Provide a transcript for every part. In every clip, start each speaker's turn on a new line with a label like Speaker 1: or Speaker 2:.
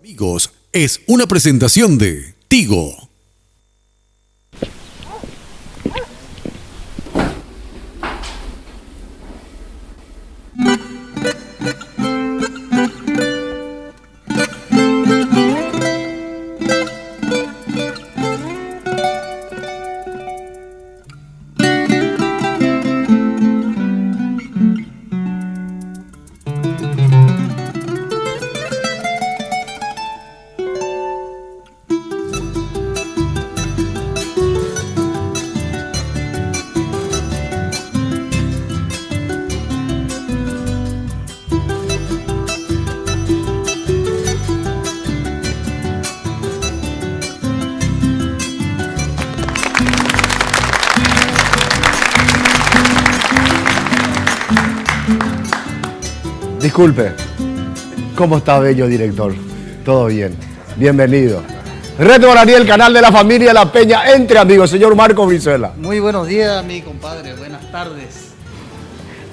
Speaker 1: Amigos, es una presentación de Tigo.
Speaker 2: Disculpe, ¿cómo está, bello director? Todo bien, bienvenido. Reto Guaraní, el canal de la familia La Peña, entre amigos, señor Marco Brizuela.
Speaker 3: Muy buenos días, mi compadre, buenas tardes.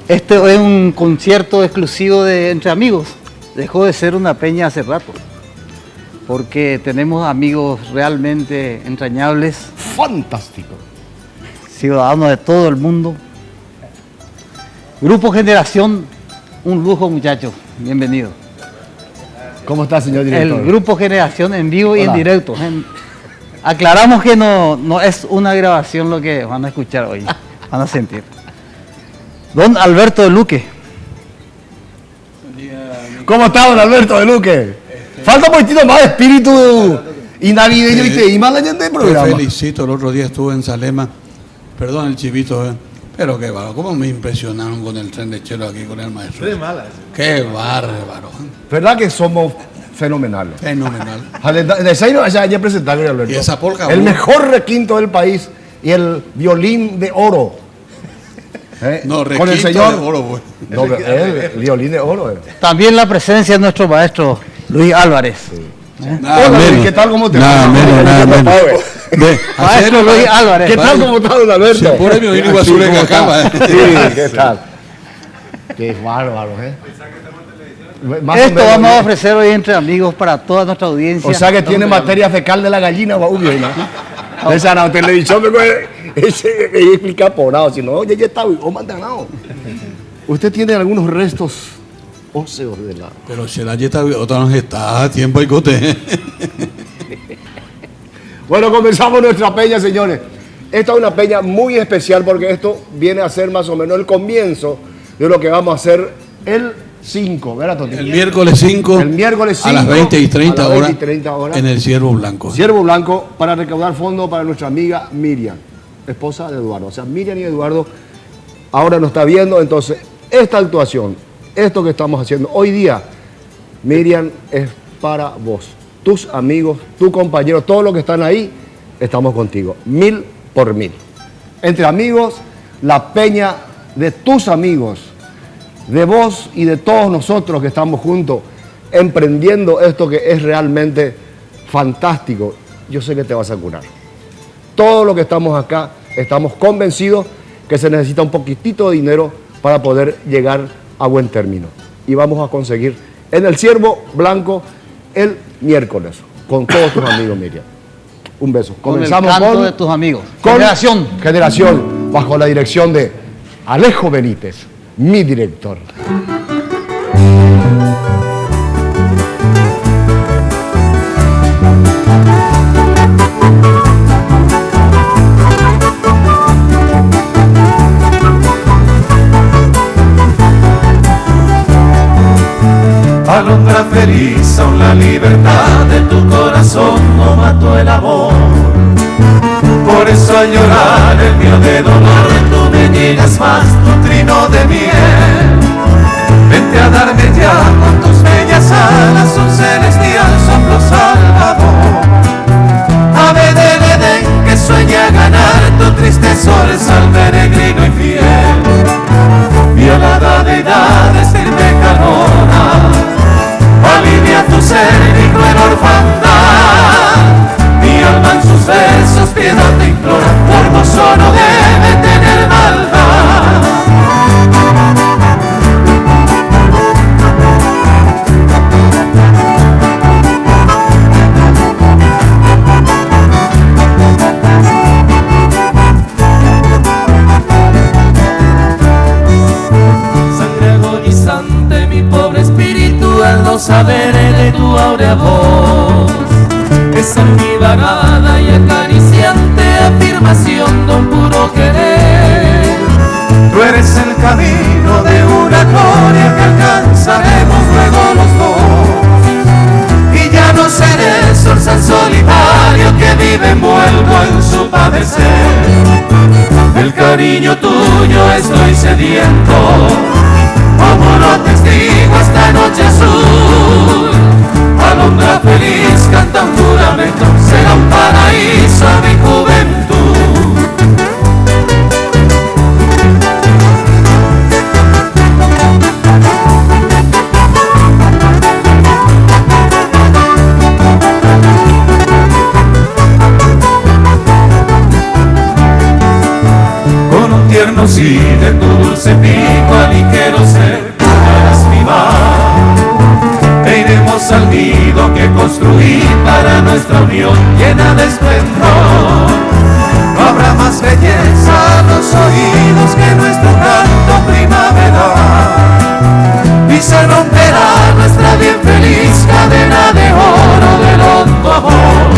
Speaker 3: Este es un concierto exclusivo de Entre Amigos. Dejó de ser una peña hace rato, porque tenemos amigos realmente entrañables.
Speaker 2: Fantástico.
Speaker 3: Ciudadanos de todo el mundo. Grupo Generación, un lujo, muchachos. Bienvenido.
Speaker 2: ¿Cómo está, señor director?
Speaker 3: El Grupo Generación en vivo.
Speaker 2: Hola.
Speaker 3: Y en directo. Aclaramos que no es una grabación lo que van a escuchar hoy, van a sentir. Don Alberto de Luque.
Speaker 2: ¿Cómo está, don Alberto de Luque? Falta un poquito más de espíritu y navideño y más la gente del programa.
Speaker 4: Te felicito, el otro día estuve en Salema, perdón el chivito, pero qué bárbaro, cómo me impresionaron con el tren de chelo aquí con el maestro. Qué bárbaro.
Speaker 2: ¿Verdad que somos fenomenales?
Speaker 4: Fenomenal.
Speaker 2: De Zaino ya presentaron, Alberto.
Speaker 4: Y esa polka,
Speaker 2: el mejor requinto del país y el violín de oro.
Speaker 4: No,
Speaker 2: con el señor
Speaker 4: de oro, pues.
Speaker 2: No, el violín de oro.
Speaker 3: También la presencia de nuestro maestro Luis Álvarez.
Speaker 2: Sí.
Speaker 4: Nada
Speaker 2: Hola,
Speaker 4: menos,
Speaker 2: ¿qué tal? ¿Cómo te
Speaker 4: nada
Speaker 2: va?
Speaker 4: menos, nada menos.
Speaker 3: Maestro Luis Álvarez.
Speaker 2: ¿Qué tal? ¿Cómo está, don Alberto?
Speaker 4: Si por ahí me vino a Zuleika acá.
Speaker 2: Sí, ¿qué tal? Qué bárbaro, Más
Speaker 3: Esto
Speaker 2: o menos,
Speaker 3: vamos a ofrecer hoy Entre Amigos para toda nuestra audiencia.
Speaker 2: O sea que tiene materia fecal de la gallina, ¿no? Esa no, televisión ese explica por nada, si no, ya está, o mandanado. Usted tiene algunos restos óseos de la...
Speaker 4: Pero si la yeta otra no está, tiempo y cote.
Speaker 2: Bueno, comenzamos nuestra peña, señores. Esta es una peña muy especial porque esto viene a ser más o menos el comienzo de lo que vamos a hacer el 5, ¿verdad, Toti?
Speaker 4: El miércoles 5.
Speaker 2: El miércoles 5.
Speaker 4: A las 20:30
Speaker 2: horas.
Speaker 4: En el Ciervo Blanco.
Speaker 2: Ciervo Blanco, para recaudar fondos para nuestra amiga Miriam, esposa de Eduardo. O sea, Miriam y Eduardo ahora nos está viendo. Entonces, esta actuación, esto que estamos haciendo hoy día, Miriam, es para vos. Tus amigos, tus compañeros, todos los que están ahí, estamos contigo. 1000 por 1000. Entre amigos, la peña de tus amigos, de vos y de todos nosotros que estamos juntos emprendiendo esto que es realmente fantástico. Yo sé que te vas a curar. Todos los que estamos acá estamos convencidos que se necesita un poquitito de dinero para poder llegar a buen término. Y vamos a conseguir en el Ciervo Blanco el miércoles con todos tus amigos, Miriam. Un beso.
Speaker 3: Comenzamos con el canto de tus amigos.
Speaker 2: Generación, bajo la dirección de Alejo Benítez, mi director.
Speaker 5: Alumbra feliz aún la libertad de tu corazón, no mató el amor. Por eso al llorar el mío de dolor, tú me llenas más tu trino de miel. Vente a darme ya con tus bellas alas un celestial soplo salvador. Ave del Edén que sueña ganar tu triste sol al peregrino infiel. Violada de edades, firme calora, alivia tu ser y cruel orfandad. la voz. Esa embriagada y acariciante afirmación de un puro querer. Tú eres el camino de una gloria que alcanzaremos luego los dos. Y ya no seré el sol solitario que vive envuelto en su padecer. Del cariño tuyo estoy sediento, como lo testigo esta noche azul. Alondra feliz canta un juramento, será un paraíso mi juventud. Con un tierno sí de tu dulce pico al ligero ser podrás mimar. E iremos al nido que construí para nuestra unión llena de esplendor. No habrá más belleza a los oídos que nuestro canto primaveral. Y se romperá nuestra bien feliz cadena de oro del hondo amor.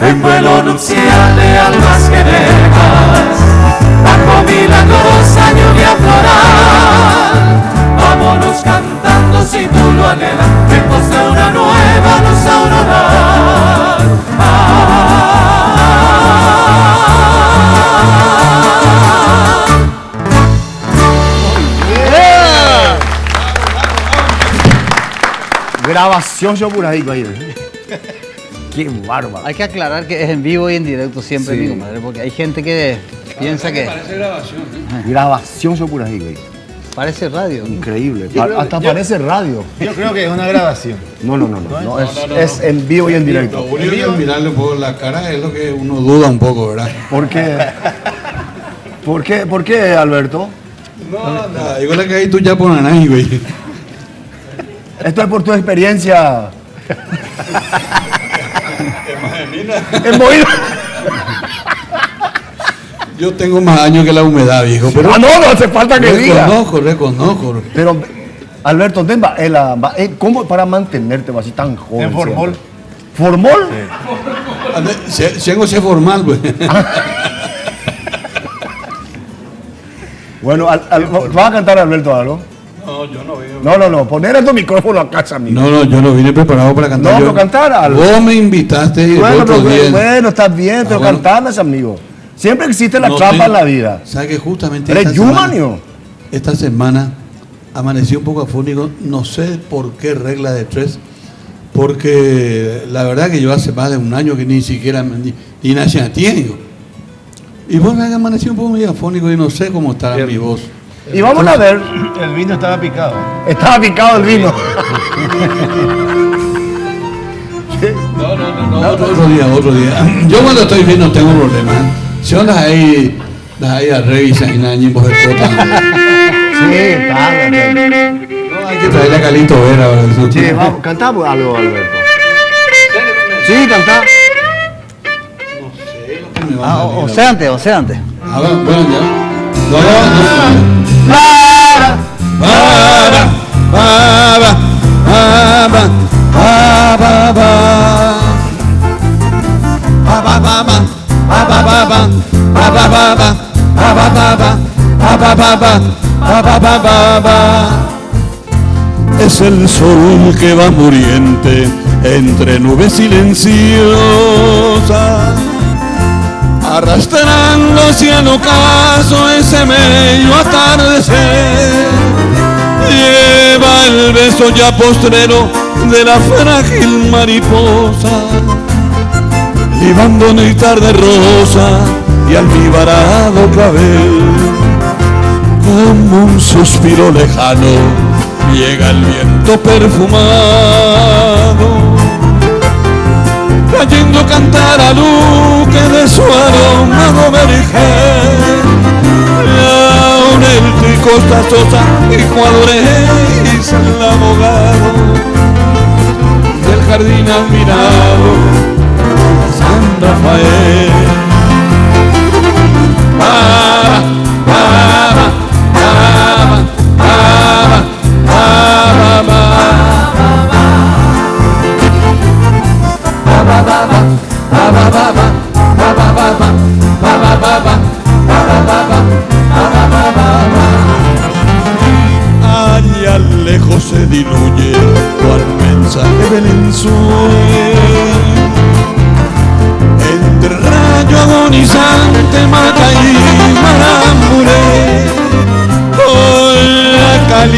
Speaker 5: En vuelo nupcial de almas gemelas, bajo milagrosa lluvia floral. Vámonos cantando si tú lo anhelas, en pos de una nueva luz auroral.
Speaker 2: Grabación yo por ahí, qué bárbaro.
Speaker 3: Hay que aclarar que es en vivo y en directo siempre,
Speaker 2: Sí.
Speaker 3: mi compadre, porque hay gente que piensa que
Speaker 4: Parece grabación, ¿eh?
Speaker 2: Grabación yo por ahí, güey.
Speaker 3: parece radio.
Speaker 2: Increíble. Hasta parece radio.
Speaker 6: Yo creo que es una grabación.
Speaker 2: No, es en vivo y en directo.
Speaker 4: Lo único que mirarle un poco la cara es lo que uno duda un poco, ¿verdad?
Speaker 2: ¿Por qué? ¿Por qué, Alberto?
Speaker 4: No, nada, digo la que hay tú ya por ahí, güey.
Speaker 2: Esto es por tu experiencia. En Moído.
Speaker 4: Yo tengo más años que la humedad, viejo. Pero
Speaker 2: No hace falta que diga.
Speaker 4: Reconozco.
Speaker 2: Pero, Alberto, ¿cómo para mantenerte así tan joven?
Speaker 6: En formol.
Speaker 2: siempre? ¿Formol?
Speaker 4: Tengo ese formal, güey.
Speaker 2: Bueno, ¿vas a cantar, Alberto, algo?
Speaker 4: No, yo no vine.
Speaker 2: No, poner tu micrófono a casa, amigo.
Speaker 4: No, yo no vine preparado para cantar.
Speaker 2: No,
Speaker 4: yo,
Speaker 2: pero cantar algo.
Speaker 4: Vos me invitaste y el otro día.
Speaker 2: Bueno, estás bien, pero
Speaker 4: bueno.
Speaker 2: cantarlas, amigo. Siempre existe la
Speaker 4: No
Speaker 2: trampa
Speaker 4: tengo-
Speaker 2: en la vida.
Speaker 4: ¿Sabes que justamente
Speaker 2: ¿Eres yumanio?
Speaker 4: esta semana amanecí un poco afónico? No sé por qué regla de tres. Porque la verdad que yo hace más de un año que ni siquiera ni nací a tiempo. Y vos me amanecí un poco medio afónico y no sé cómo estará mi voz.
Speaker 2: Y vamos a ver.
Speaker 6: El vino estaba picado.
Speaker 2: Estaba picado el vino.
Speaker 4: No, otro día. Yo cuando estoy bien no tengo problemas. Si andas ahí a revisar y nadie vos de cota.
Speaker 2: Sí, cállate.
Speaker 4: No, hay que traerle a Calito Vera. ahora, eso.
Speaker 2: Sí, vamos, cantamos algo, Alberto. Sí, cantá.
Speaker 4: Me va a salir,
Speaker 3: O sea antes.
Speaker 4: A ver, bueno, ya. No. Es el sol que va muriente entre nubes silenciosas, arrastrando hacia el ocaso ese medio atardecer. Lleva el beso ya postrero de la frágil mariposa, libando néctar de rosa y almibarado clavel. Como un suspiro lejano llega el viento perfumado, trayendo cantar a Luque de su aromado vergel. Laurel y Costa Sosa y Juadores el abogado del jardín admirado San Rafael.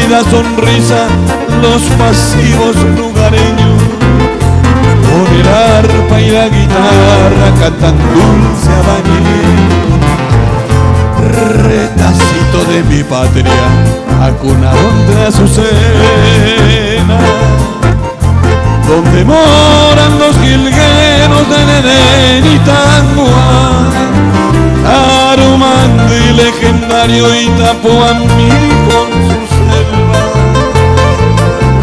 Speaker 4: cálida sonrisa los pasivos lugareños, con el arpa y la guitarra cantan dulce habanero. Retacito de mi patria, acunado entre azucenas, donde moran los jilgueros de Nedén y Tangua, Tarumandi legendario Itapuamí con su selva,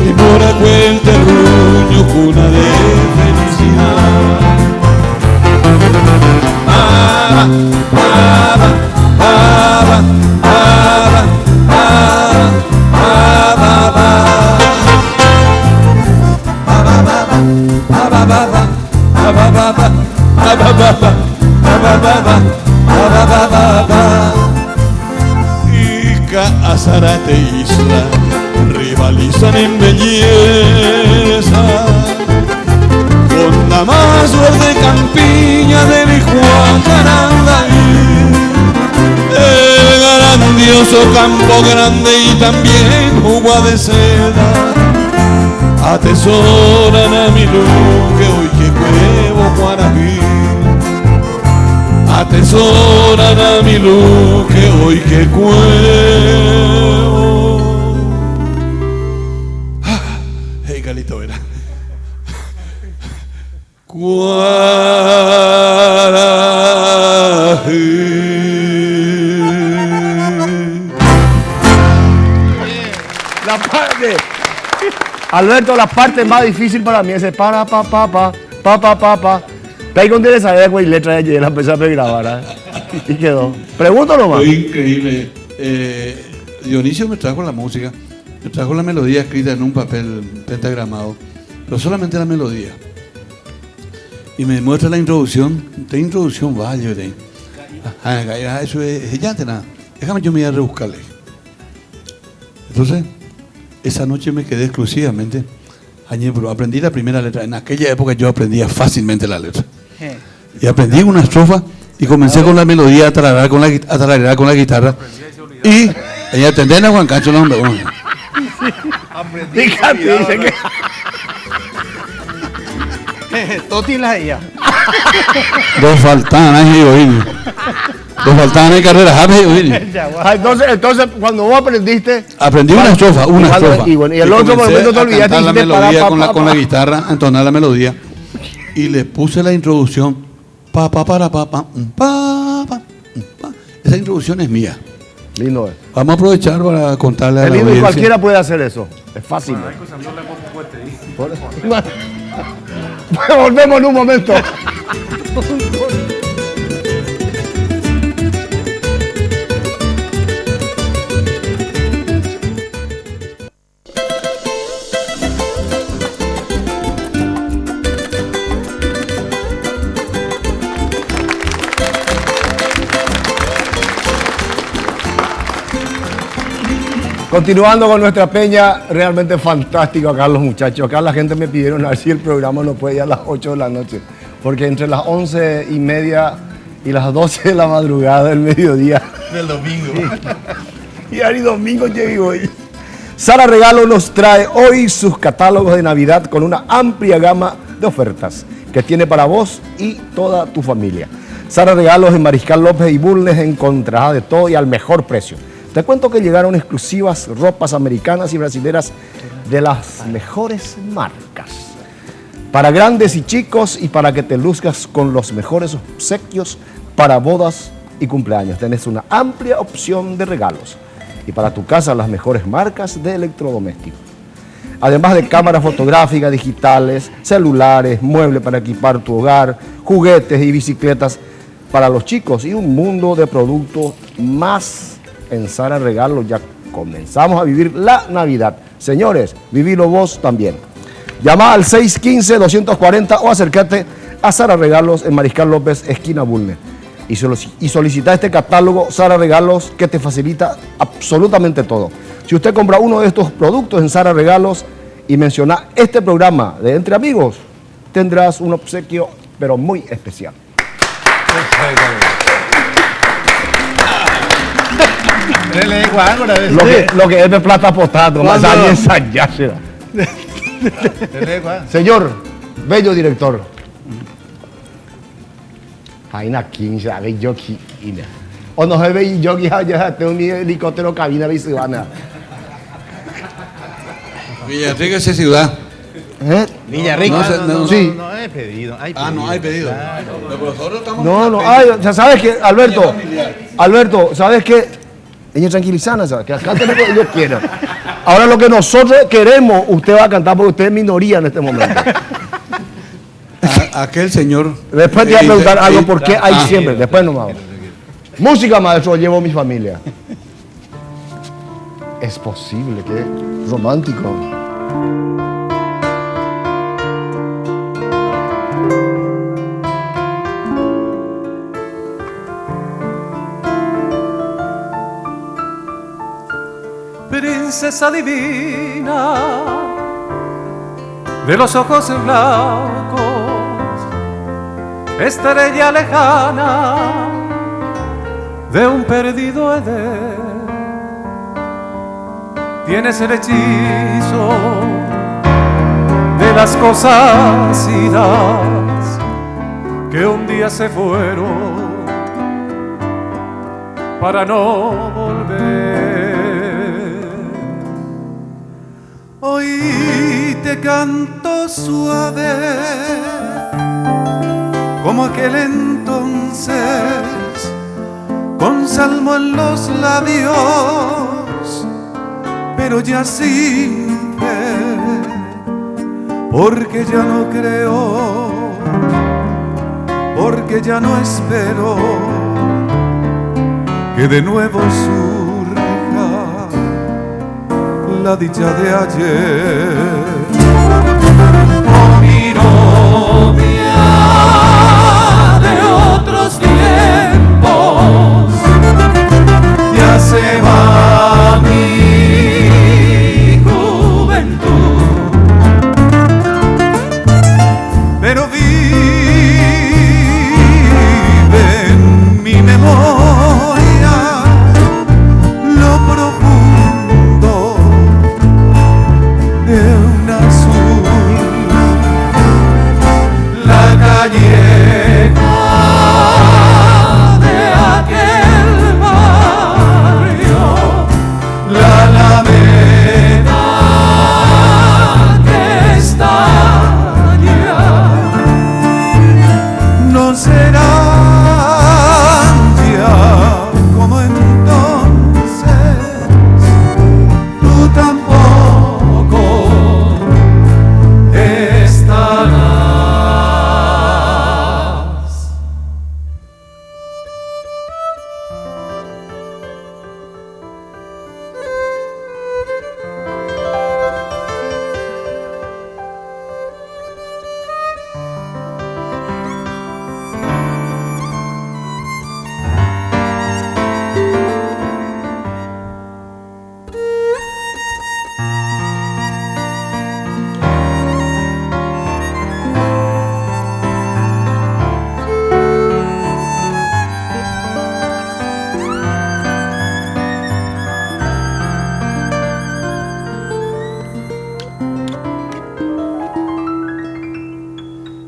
Speaker 4: y por aquel terruño cuna de felicidad. Baba, baba, baba, baba, Ica, Azarate, Isla rivalizan en belleza con Damas verde campiña de Vijuacarandaí, el grandioso Campo Grande y también Ugua de Seda atesoran a mi luque hoy que cuevo Guaraví. Atesoran a mi luque hoy que cuevo. Hey, Calito, verá.
Speaker 2: La parte, Alberto, la parte más difícil para mí es el para, pa. Ahí con tienes saber güey, letra de ayer, la empecé a grabar, y quedó. Pregunto nomás.
Speaker 4: Fue increíble. Dionisio me trajo la música, me trajo la melodía escrita en un papel pentagramado, pero solamente la melodía. Y me muestra la introducción. De introducción, vaya, eso es ya te nada. Déjame yo me voy a rebuscarle. Entonces, esa noche me quedé exclusivamente. Pero aprendí la primera letra. En aquella época yo aprendía fácilmente la letra. Y aprendí una estrofa y comencé con la melodía a tararear con la guitarra. Y ella atendía a Juan Cacho, no, hombre.
Speaker 2: Fíjate, dice que...
Speaker 3: Toti la ella.
Speaker 4: Dos faltanas y oír. Dos faltanas y carreras.
Speaker 2: Entonces, cuando vos aprendiste...
Speaker 4: Aprendí una estrofa.
Speaker 2: Y el otro momento te olvidaste
Speaker 4: la melodía con la
Speaker 2: pa.
Speaker 4: guitarra, a entonar la melodía. Y le puse la introducción. Pa. Esa introducción es mía.
Speaker 2: Lindo es.
Speaker 4: Vamos a aprovechar para contarle a la
Speaker 2: lindo y
Speaker 4: audiencia.
Speaker 2: cualquiera puede hacer eso. Es fácil. Volvemos en un momento. Continuando con nuestra peña, realmente fantástico acá los muchachos. Acá la gente me pidieron a ver si el programa no puede ir a las 8 de la noche. Porque entre las 11:30 y las 12 de la madrugada del mediodía.
Speaker 6: Del domingo.
Speaker 2: Y Ari domingo llegué hoy. Sara Regalo nos trae hoy sus catálogos de Navidad con una amplia gama de ofertas que tiene para vos y toda tu familia. Sara Regalos en Mariscal López y Bulnes encontrará de todo y al mejor precio. Te cuento que llegaron exclusivas ropas americanas y brasileras de las mejores marcas. Para grandes y chicos y para que te luzcas con los mejores obsequios para bodas y cumpleaños. Tenés una amplia opción de regalos. Y para tu casa las mejores marcas de electrodomésticos. Además de cámaras fotográficas digitales, celulares, muebles para equipar tu hogar, juguetes y bicicletas para los chicos y un mundo de productos más. En Sara Regalos ya comenzamos a vivir la Navidad. Señores, vivilo vos también. Llama al 615-240 o acércate a Sara Regalos en Mariscal López, esquina Bulnes. Y solicita este catálogo Sara Regalos que te facilita absolutamente todo. Si usted compra uno de estos productos en Sara Regalos y menciona este programa de Entre Amigos, tendrás un obsequio pero muy especial. Lo que es de plata potato, más allá ensayarse. Señor, bello director. Jaina 15, a ver yo aquí. O no se ve yo que ya tengo mi helicóptero cabina de Isibana.
Speaker 4: Villarrica es ciudad.
Speaker 6: Villarrica.
Speaker 2: Sí.
Speaker 6: No hay pedido.
Speaker 4: No hay pedido.
Speaker 6: Claro.
Speaker 4: Pero nosotros estamos.
Speaker 2: No, ay, ya sabes que, Alberto, ¿sabes qué? Ellos tranquilizan, ¿sabes? Que acá tenemos lo que ellos quieran. Ahora lo que nosotros queremos, usted va a cantar porque usted es minoría en este momento.
Speaker 4: Aquel señor.
Speaker 2: Después te voy a preguntar algo, ¿por qué hay siempre? Después no más. Música, maestro, llevo mi familia. Es posible, que romántico.
Speaker 5: Princesa divina de los ojos blancos, estrella lejana de un perdido Edén, tienes el hechizo de las cosas idas que un día se fueron para no volver. Hoy te canto suave como aquel entonces, con salmo en los labios, pero ya sin fe, porque ya no creo, porque ya no espero que de nuevo surja la dicha de ayer. Oh, mi novia de otros tiempos, ya se va mi juventud, pero vive en mi memoria lo profundo de un azul, la calleja de aquel barrio, la alameda que está allá, no serán ya como entonces, tú tampoco estarás.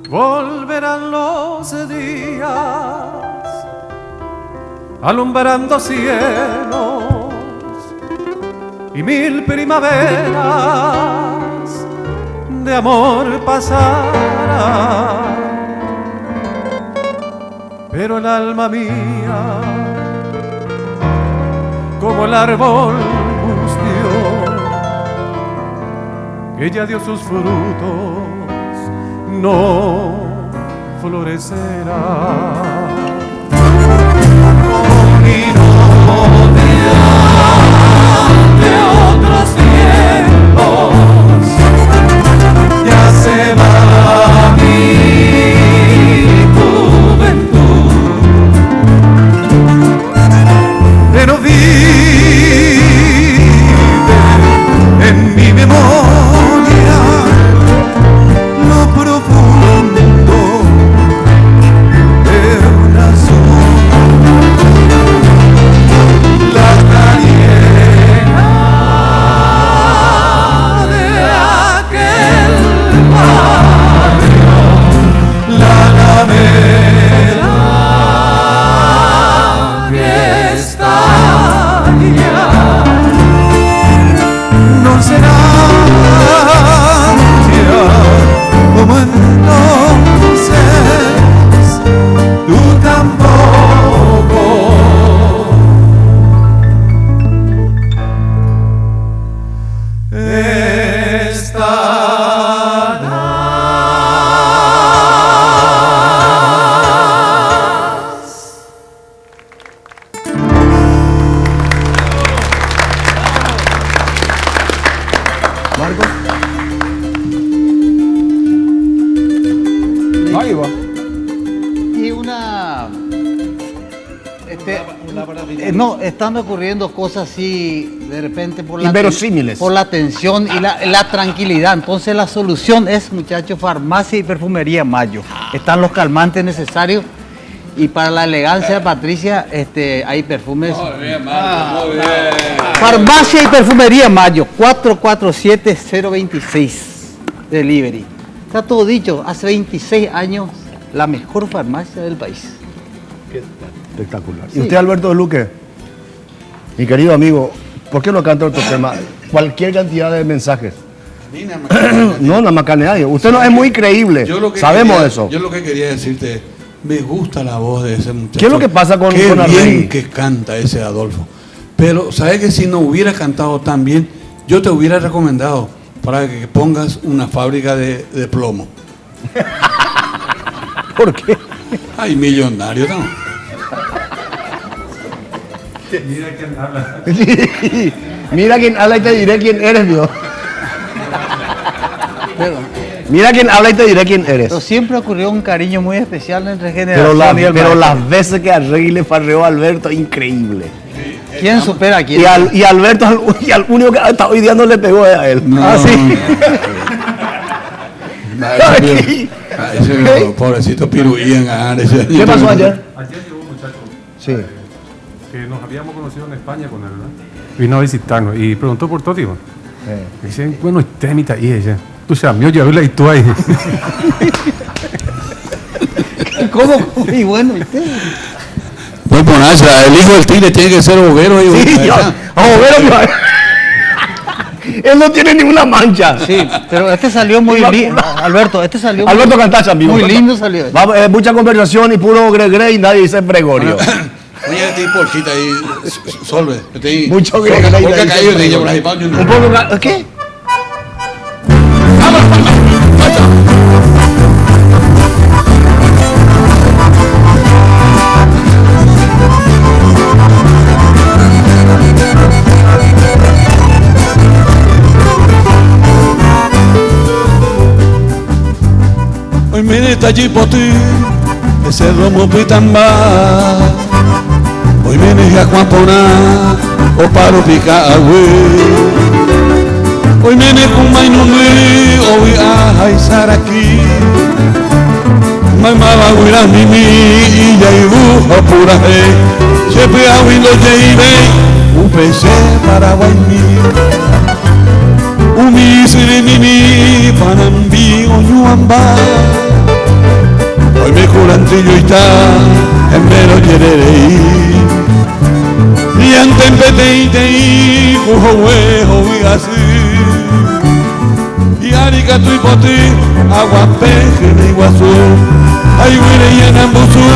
Speaker 5: Volverán los días alumbrando cielos y mil primaveras de amor pasarán, pero el alma mía, como el árbol mustio que ya dio sus frutos, no florecerá. Como mi novia de otros tiempos, ya se va mi juventud, pero vive en mi memoria lo profundo de un azul,
Speaker 3: no, están ocurriendo cosas así de repente por
Speaker 2: inverosímiles.
Speaker 3: Por la tensión y la tranquilidad. Entonces la solución es, muchachos, farmacia y perfumería Mayo. Están los calmantes necesarios. Y para la elegancia de Patricia, hay perfumes.
Speaker 4: Muy bien, Marco, muy bien.
Speaker 3: Farmacia y perfumería Mayo, 447-026, delivery. Está todo dicho, hace 26 años, la mejor farmacia del país.
Speaker 2: Espectacular.
Speaker 3: Sí.
Speaker 2: ¿Y usted, Alberto de Luque? Mi querido amigo, ¿por qué no canta otro tema? Cualquier cantidad de mensajes. No, nada más que nadie. Usted no es muy creíble. Sabemos eso.
Speaker 4: Yo lo que quería decirte, me gusta la voz de ese muchacho.
Speaker 2: ¿Qué es lo que pasa con
Speaker 4: Qué
Speaker 2: Arregui?
Speaker 4: bien que canta ese Adolfo. Pero, ¿sabes que si no hubiera cantado tan bien, yo te hubiera recomendado para que pongas una fábrica de plomo?
Speaker 2: ¿Por qué?
Speaker 4: Ay, millonario, ¿no?
Speaker 5: Mira quién habla.
Speaker 2: Mira quién habla y te diré quién eres, Dios. Mira quién habla y te diré quién eres.
Speaker 3: Pero siempre ocurrió un cariño muy especial entre generación y el
Speaker 2: Pero
Speaker 3: maestro.
Speaker 2: las veces que Arregui le farreó a Alberto, increíble.
Speaker 3: ¿Quién supera a quién?
Speaker 2: Y Alberto, al único que hasta hoy día no le pegó es a él.
Speaker 4: No,
Speaker 2: sí.
Speaker 4: Ese pobrecito piruín.
Speaker 2: ¿Qué pasó ayer?
Speaker 5: Ayer llegó un muchacho
Speaker 2: Sí.
Speaker 5: que nos habíamos conocido en España con él, ¿verdad? Vino a visitarnos y preguntó por todo, tío. Dice, bueno, usted mitad y ella. Tú sabes, yo ya y tú ahí.
Speaker 3: ¿Cómo? Y bueno, ¿usted?
Speaker 4: Pues Bonanza, el hijo del tigre tiene que ser boguero.
Speaker 2: Sí, él no tiene ninguna mancha.
Speaker 3: Sí, pero este salió muy lindo. Alberto, salió
Speaker 2: Alberto Cantacha, amigo.
Speaker 3: muy lindo salió.
Speaker 2: Vamos, mucha conversación y puro gregre y nadie dice Gregorio.
Speaker 4: Oye, te porquita ahí, solve.
Speaker 2: Mucho gregre.
Speaker 4: Porque caído de ella,
Speaker 2: Un poco, ¿qué?
Speaker 4: Hoy viene Tallipoti, ese romo pitamba. Hoy viene Jacuapona, o paro pica agüe. Hoy viene Kumainumi, hoy ajay saraki. Mamá guira mimi, y ya ibu apura he. Siempre a huilo jeibe, un pese para guaymi. Umi siri mimi, panambi oñuamba. Hoy me curantillo y está en mero yererei. Y ante en petei, cujo huejo y así. Y arigato y poti, aguapeje de iguazú. Ay, huire y en ambuzú,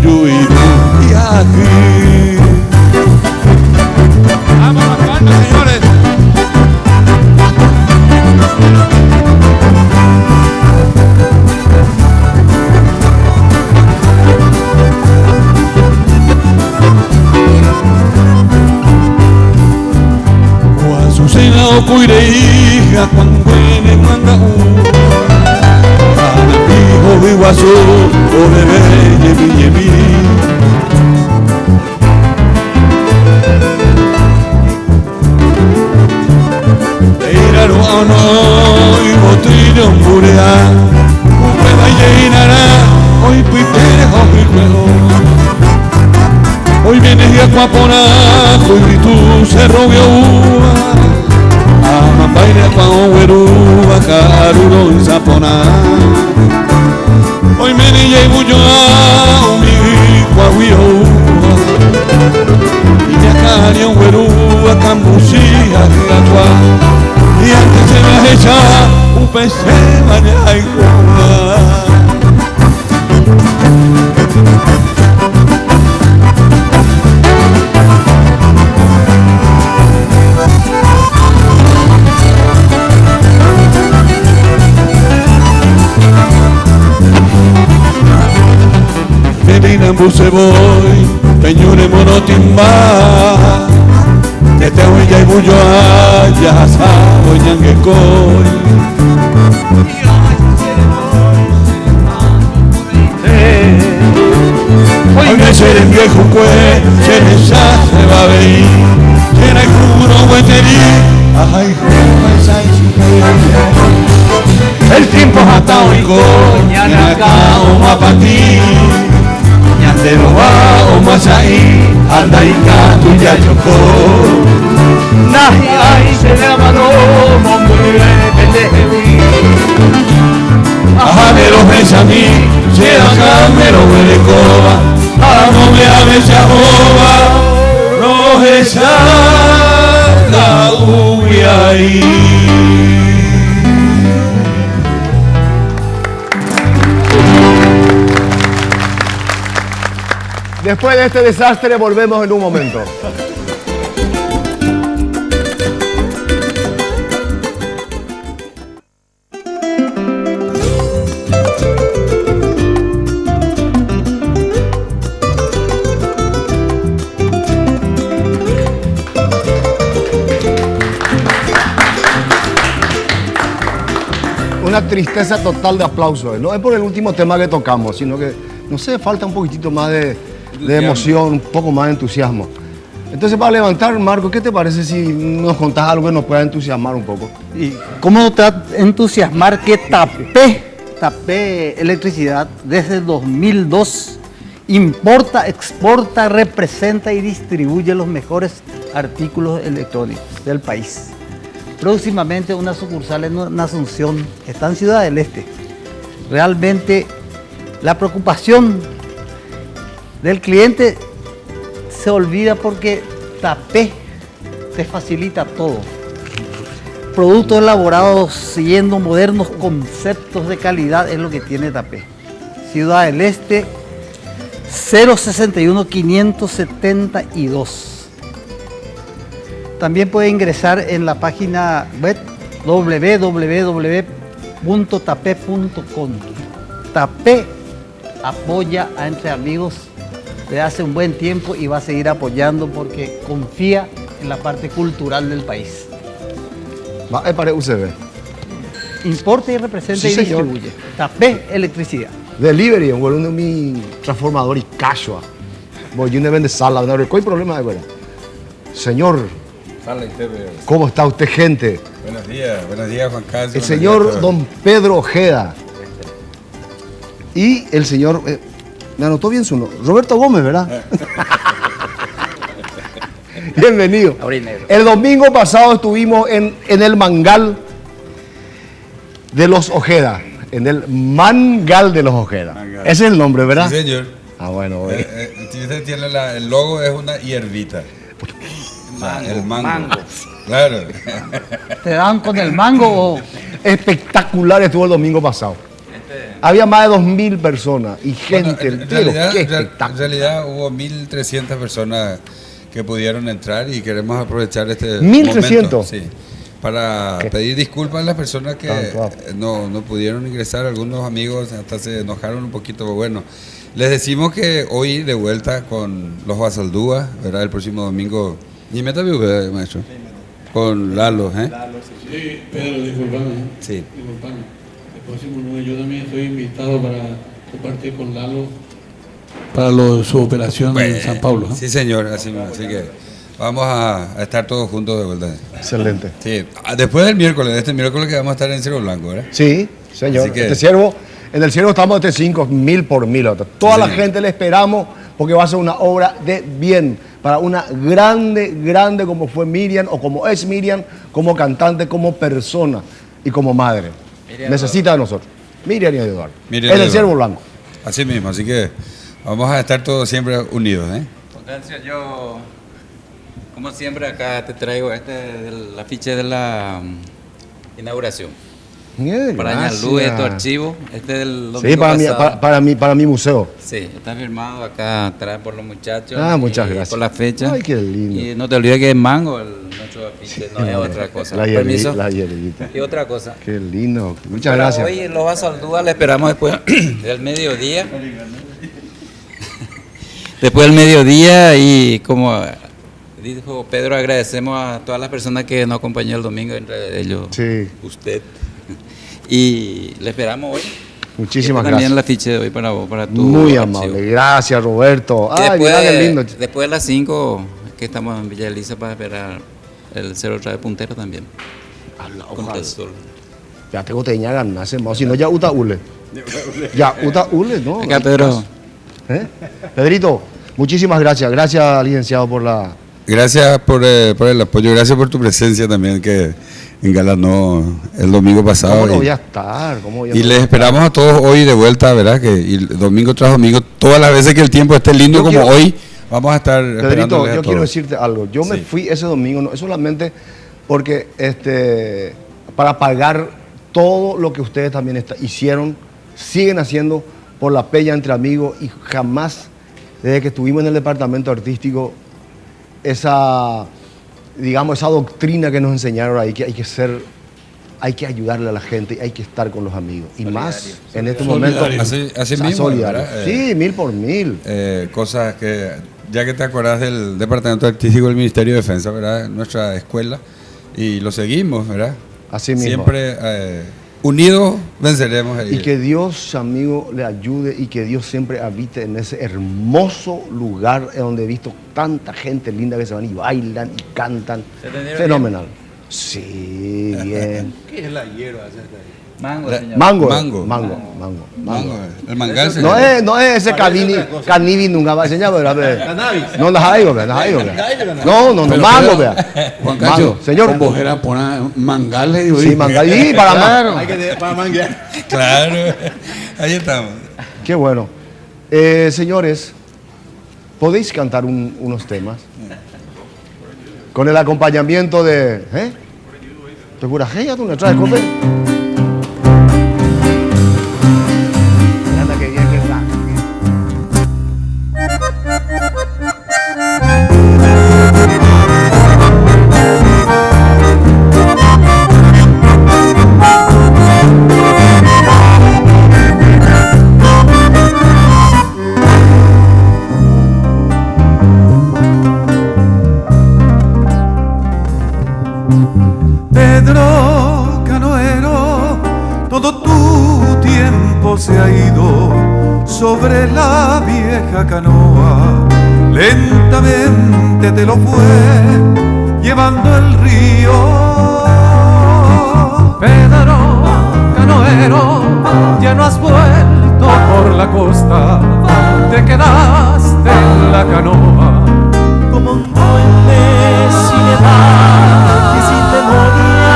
Speaker 4: yuiru y aquí. Vamos a las palmas, señores. Azucena o cuireija cuando viene manda para el hijo viguazú o bebé yebi. Eiraro ano y botillo murea pueda llenará hoy pitejo y juego. Hoy viene Jacuapona, hoy tú cerro viúva. Amambaire pa oweruba, caruro y zapona. Hoy viene Yebuyoa, mi guaguioa. Y Yacari oweruba, cambusia, giratua. Y antes se me echa un pese baña y guagua. Buse voy, peñure monotimba. Este huella y bullo ya sabo ñanguecoy. el viejo cue, Cheresa se va a venir, tiene curo hueterí, ay, el tiempo ha estado en coñana acá o mapatí, ñandero va o más ahí, anda y canto ya chocó. Nahi ay se le amanó, mombre, pendejeví. Ajamelo Benjamí, se da camero huele coba, no me ames a joba, no es la uvia ahí.
Speaker 2: Después de este desastre volvemos en un momento. Una tristeza total de aplausos. No es por el último tema que tocamos, sino que, no sé, falta un poquitito más de emoción, un poco más de entusiasmo. Entonces, para levantar, Marco, ¿qué te parece si nos contás algo que nos pueda entusiasmar un poco?
Speaker 3: ¿Y cómo te va a entusiasmar que Tapé Electricidad desde 2002 importa, exporta, representa y distribuye los mejores artículos electrónicos del país? Próximamente una sucursal en Asunción, está en Ciudad del Este. Realmente la preocupación del cliente se olvida porque Tapé te facilita todo. Productos elaborados siguiendo modernos conceptos de calidad es lo que tiene Tapé. Ciudad del Este, 061 572. También puede ingresar en la página web www.tapé.com. Tapé apoya a Entre Amigos desde hace un buen tiempo y va a seguir apoyando porque confía en la parte cultural del país.
Speaker 2: Va para UCB.
Speaker 3: Importa y representa
Speaker 2: Sí,
Speaker 3: y
Speaker 2: señor.
Speaker 3: distribuye. Tapé Electricidad.
Speaker 2: Delivery, uno de mi transformador y cachua. Voy a vender sala, no hay problema de verdad. Señor,
Speaker 7: Sala Interview.
Speaker 2: ¿cómo está usted, gente?
Speaker 7: Buenos días Juan Carlos.
Speaker 2: El señor don Pedro Ojeda. Y el señor, me anotó bien su nombre, Roberto Gómez, ¿verdad? Bienvenido. El domingo pasado estuvimos en el Mangal de los Ojeda. En el Mangal de los Ojeda.
Speaker 7: Mangal.
Speaker 2: Ese es el nombre, ¿verdad?
Speaker 7: Sí, señor.
Speaker 2: Ah, bueno.
Speaker 7: Si usted tiene el logo es una hierbita. El mango. Claro.
Speaker 3: ¿Te dan con el mango o...?
Speaker 2: Espectacular estuvo el domingo pasado. Había más de 2.000 personas y gente
Speaker 7: Bueno,
Speaker 2: entera. Qué
Speaker 7: en
Speaker 2: espectáculo.
Speaker 7: realidad hubo 1.300 personas que pudieron entrar y queremos aprovechar este
Speaker 2: 1.300.
Speaker 7: momento, sí, para pedir disculpas a las personas que no pudieron ingresar. Algunos amigos hasta se enojaron un poquito, pero bueno, les decimos que hoy de vuelta con los Basaldúa, ¿verdad? El próximo domingo. ¿Y meta maestro? Con Lalo, ¿eh?
Speaker 4: Sí, Pedro, disculpame.
Speaker 7: Sí.
Speaker 4: Disculpame. El próximo 9 yo también estoy invitado para compartir con Lalo para su operación en San Pablo. ¿eh?
Speaker 7: Sí, señor, así mismo. Así que vamos a estar todos juntos de vuelta.
Speaker 2: Excelente.
Speaker 7: Sí, después del miércoles, este miércoles que vamos a estar en Cerro Blanco, ¿verdad?
Speaker 2: Sí, señor.
Speaker 7: Así que-
Speaker 2: En el ciervo estamos de 5.000 por 1.000. Toda la
Speaker 7: señor.
Speaker 2: gente le esperamos porque va a ser una obra de bien para una grande como fue Miriam o como es Miriam, como cantante, como persona y como madre. Necesita de nosotros. Miriam y Eduardo.
Speaker 7: Miriam
Speaker 2: En
Speaker 7: y
Speaker 2: el ciervo
Speaker 7: Eduardo.
Speaker 2: blanco.
Speaker 7: Así mismo, así que vamos a estar todos siempre unidos, ¿eh?
Speaker 8: Potencia, yo, como siempre, acá te traigo del afiche de la inauguración. Para Ñalú, tu archivo, del domingo
Speaker 2: Sí,
Speaker 8: pasado.
Speaker 2: para mi museo.
Speaker 8: Sí, está firmado acá atrás por los muchachos.
Speaker 2: Ah, muchas
Speaker 8: y
Speaker 2: gracias.
Speaker 8: Por la fecha.
Speaker 2: Ay, qué lindo.
Speaker 8: Y no te olvides que es mango nuestro afiche, no es otra cosa. Permiso.
Speaker 2: La hierbita.
Speaker 8: Y otra cosa.
Speaker 2: Qué lindo. Muchas
Speaker 8: Para
Speaker 2: gracias.
Speaker 8: Hoy los Basaldúa le esperamos después del mediodía. Después del mediodía y como dijo Pedro, agradecemos a todas las personas que nos acompañó el domingo, entre ellos
Speaker 2: Sí.
Speaker 8: usted. Y le esperamos hoy
Speaker 2: Muchísimas
Speaker 8: También
Speaker 2: gracias.
Speaker 8: el afiche de hoy para vos, para tu
Speaker 2: Muy
Speaker 8: archivo.
Speaker 2: amable. Gracias, Roberto.
Speaker 8: Y
Speaker 2: Ay, mira qué lindo.
Speaker 8: después de las 5, que estamos en Villa Elisa para esperar el 0 otra vez puntero también. Con el sol.
Speaker 2: Ya tengo teña ganas, si no ya uta ule. Ya uta ule, ¿no?
Speaker 8: Acá, Pedro.
Speaker 2: ¿Eh? Pedrito, muchísimas gracias. Gracias, licenciado, por la...
Speaker 7: Gracias por el apoyo, gracias por tu presencia también que engalanó el domingo pasado.
Speaker 2: ¿Cómo no voy a estar? ¿Cómo voy a
Speaker 7: Y
Speaker 2: estar?
Speaker 7: les esperamos a todos hoy de vuelta, ¿verdad? Que y domingo tras domingo, todas las veces que el tiempo esté lindo
Speaker 2: Yo
Speaker 7: como
Speaker 2: quiero-
Speaker 7: hoy, vamos a estar
Speaker 2: Pedrito,
Speaker 7: esperándoles a
Speaker 2: yo quiero
Speaker 7: todos.
Speaker 2: decirte algo. Yo me
Speaker 7: Sí.
Speaker 2: fui ese domingo, no es solamente porque para pagar todo lo que ustedes también hicieron, siguen haciendo por la pella entre amigos, y jamás, desde que estuvimos en el departamento artístico, esa doctrina que nos enseñaron ahí, que hay que ayudarle a la gente, hay que estar con los amigos. Y más en este momento.
Speaker 7: Así mismo,
Speaker 2: solidario.
Speaker 7: ¿verdad?
Speaker 2: Sí, 1000 por 1000.
Speaker 7: Cosas que, ya que te acordás del Departamento Artístico del Ministerio de Defensa, ¿verdad? Nuestra escuela, y lo seguimos, ¿verdad?
Speaker 2: Así mismo.
Speaker 7: Siempre unidos venceremos.
Speaker 2: Y que Dios, amigo, le ayude, y que Dios siempre habite en ese hermoso lugar donde he visto tanta gente linda que se van y bailan y cantan.
Speaker 8: ¿Se entendieron
Speaker 2: Fenomenal. Sí, bien.
Speaker 4: ¿Qué es la hierba?
Speaker 8: Mango, señor.
Speaker 2: Mango.
Speaker 7: El mangal se
Speaker 2: No
Speaker 7: llama.
Speaker 2: es ese canivi nunca va a enseñar, ¿verdad?
Speaker 4: Cannabis.
Speaker 2: No, no, mango, vea.
Speaker 4: Juan Cacho,
Speaker 2: Mango, señor.
Speaker 4: con vos era poner mangales, digo,
Speaker 2: Sí, mangal. Y para
Speaker 4: claro.
Speaker 6: Para manguear.
Speaker 7: Claro, ahí estamos.
Speaker 2: Qué bueno. Señores, ¿podéis cantar unos temas? Con el acompañamiento de... ¿Te curas? ¿Ya tú no traes cope? Anda, qué bien que está.
Speaker 5: Pedro Canoero, todo tu tiempo se ha ido sobre la vieja canoa. Lentamente te lo fue llevando el río. Pedro Canoero, ya no has vuelto por la costa, te quedaste en la canoa.
Speaker 9: Como un duende sin edad y sin memoria.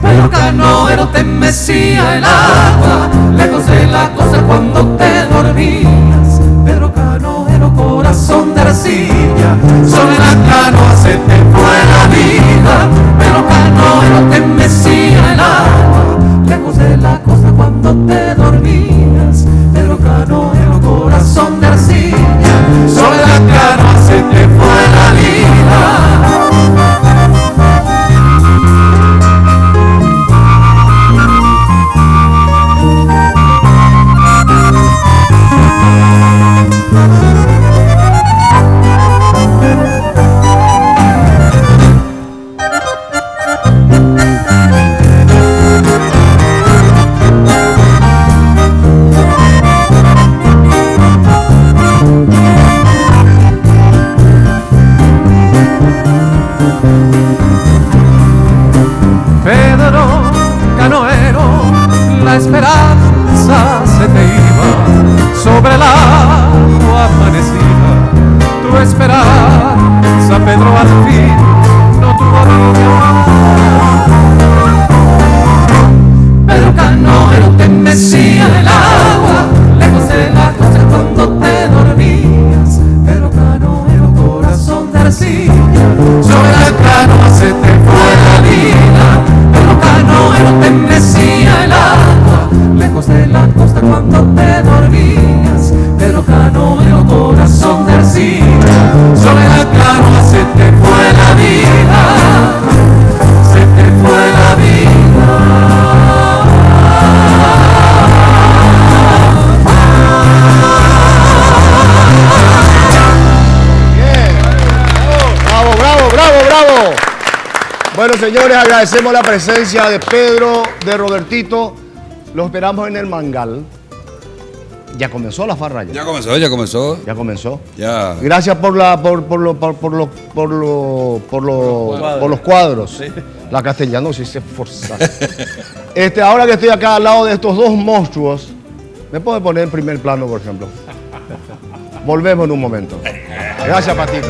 Speaker 5: Pero canoero te mecía el agua, lejos de la costa cuando te dormías. Pedro Canoero, corazón de arcilla, sobre la canoa se te fue la vida. Pero Canoero te mecía el agua, lejos de la costa cuando te dormías. Pedro Canoero, corazón de arcilla, sobre la canoa se te fue la vida. Pedro Canoero, la esperanza se te iba sobre el agua amanecida. Tu esperanza, Pedro, al fin no tuvo orilla. Pedro Canoero te mecía el agua, lejos de la costa cuando te dormías. Pedro Canoero, corazón de arcilla, sobre la canoa se te fue la vida. Pedro Canoero te mecía el agua, lejos de la costa cuando te dormías. Pedro Canoero, corazón de arcilla, sobre la canoa se te fue la vida. Se te
Speaker 2: Bueno, señores, agradecemos la presencia de Pedro, de Robertito. Los esperamos en el Mangal. Ya comenzó la farra.
Speaker 7: Ya comenzó, ya comenzó.
Speaker 2: Ya comenzó.
Speaker 7: Ya.
Speaker 2: Gracias por los cuadros.
Speaker 6: Sí.
Speaker 2: La castellano sí se esforza. Ahora que estoy acá al lado de estos dos monstruos, ¿me puede poner en primer plano, por ejemplo? Volvemos en un momento. Gracias, Patito.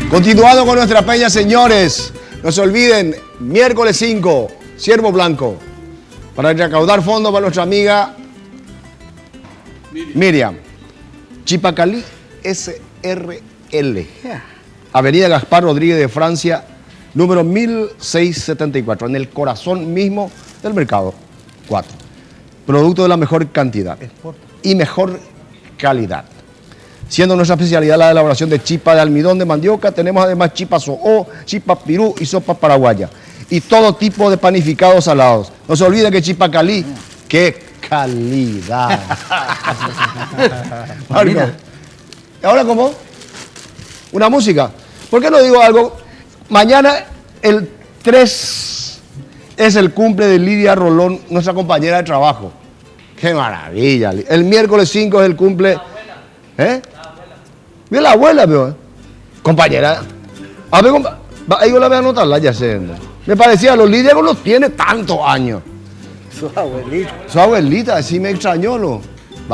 Speaker 2: Continuando con nuestra peña, señores, no se olviden, miércoles 5, Ciervo Blanco, para recaudar fondos para nuestra amiga Miriam. Chipacalí SRL, Avenida Gaspar Rodríguez de Francia, número 1674, en el corazón mismo del mercado 4. Producto de la mejor cantidad y mejor calidad. Siendo nuestra especialidad la elaboración de chipa de almidón de mandioca, tenemos además chipa soó, chipa pirú y sopa paraguaya. Y todo tipo de panificados salados. No se olvide que Chipacalí, ¡qué calidad! Marco, ¿y ahora cómo? ¿Una música? ¿Por qué no digo algo? Mañana, el 3, es el cumple de Lidia Rolón, nuestra compañera de trabajo. ¡Qué maravilla! El miércoles 5 es el cumple... ¿Eh? Mira la abuela, pero, compañera. A ver, yo la voy a anotarla, ya sé. Me parecía, los Lidia no tiene tantos años.
Speaker 3: Su abuelita.
Speaker 2: Su abuelita, sí me extrañó, ¿no?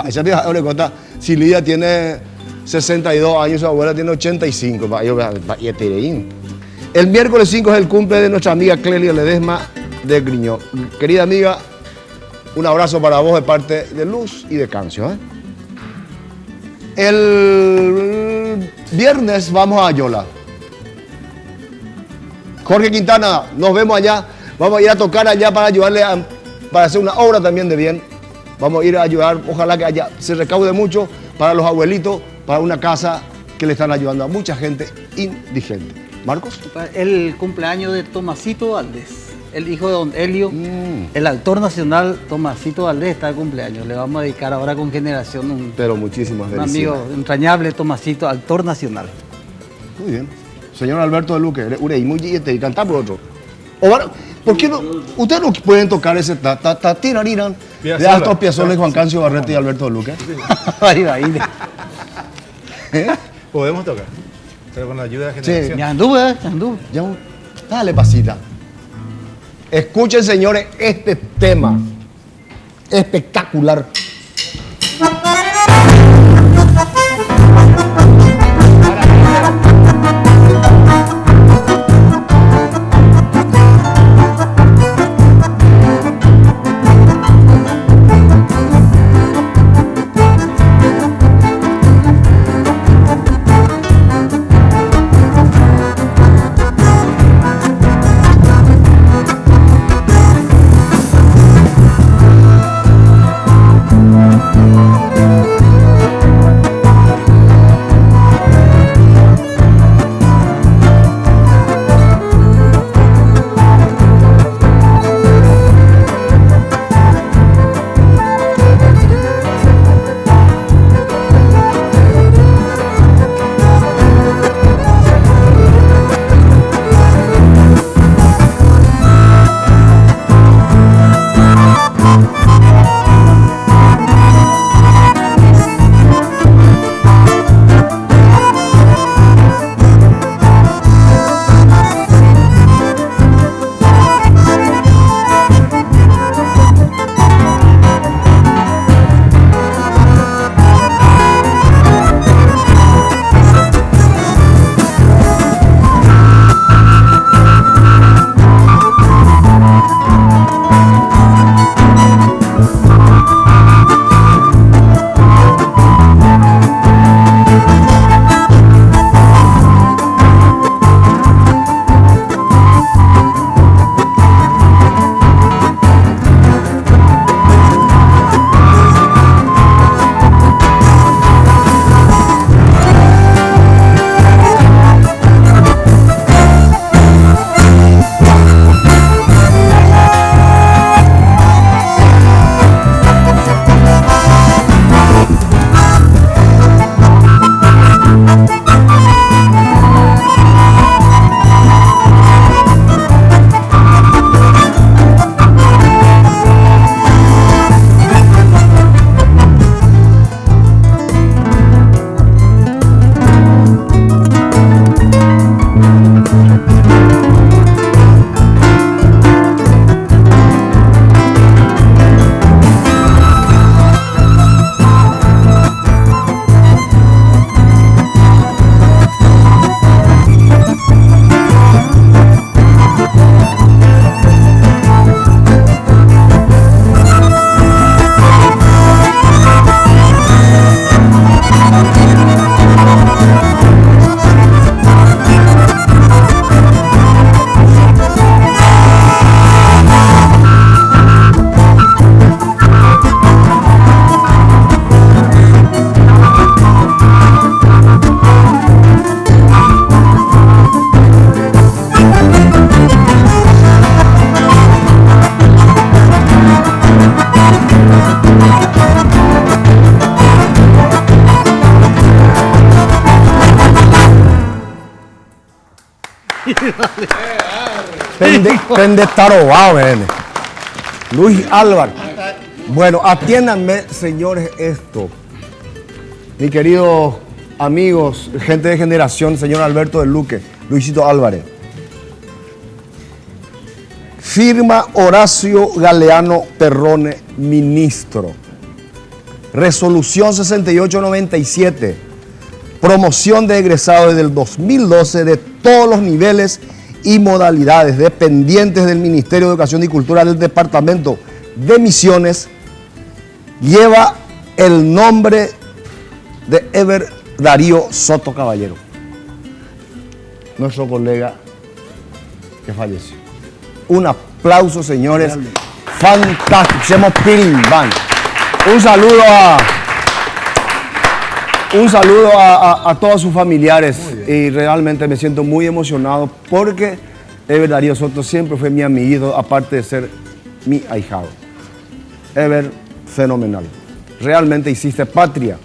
Speaker 2: Esa vieja le cuenta, si Lidia tiene 62 años, su abuela tiene 85. El miércoles 5 es el cumple de nuestra amiga Clelia Ledesma de Griñón. Querida amiga, un abrazo para vos de parte de Luz y de Cancio, ¿eh? El viernes vamos a Ayola. Jorge Quintana, nos vemos allá. Vamos a ir a tocar allá para ayudarle para hacer una obra también de bien. Vamos a ir a ayudar, ojalá que allá se recaude mucho para los abuelitos, para una casa que le están ayudando a mucha gente indigente. ¿Marcos?
Speaker 3: El cumpleaños de Tomasito Valdés, el hijo de don Helio, el actor nacional Tomasito Valdés está de cumpleaños. Le vamos a dedicar ahora con generación
Speaker 2: pero muchísimas
Speaker 3: un amigo entrañable, Tomasito, actor nacional.
Speaker 2: Muy bien. Señor Alberto de Luque, Urey, muy y cantar por otro. ¿Por qué no? Ustedes no pueden tocar ese tirariran de Astor Piazzolla, Juan Cancio Barrete y Alberto de Luque.
Speaker 6: Podemos tocar, pero con la ayuda de generación.
Speaker 3: Sí, ya anduve.
Speaker 2: Dale, pasita. Escuchen, señores, este tema espectacular. Pende tarobao, ven. Luis Álvarez. Bueno, atiéndanme, señores, esto. Mi querido amigos, gente de generación, señor Alberto del Luque, Luisito Álvarez. Firma Horacio Galeano Perrone, ministro. Resolución 6897. Promoción de egresados desde el 2012 de todos los niveles y modalidades dependientes del Ministerio de Educación y Cultura del Departamento de Misiones. Lleva el nombre de Ever Darío Soto Caballero, nuestro colega que falleció. Un aplauso, señores. Fantástico. Hacemos pirimbán. Un saludo a todos sus familiares y realmente me siento muy emocionado porque Ever Darío Soto siempre fue mi amiguito, aparte de ser mi ahijado. Ever, fenomenal. Realmente hiciste patria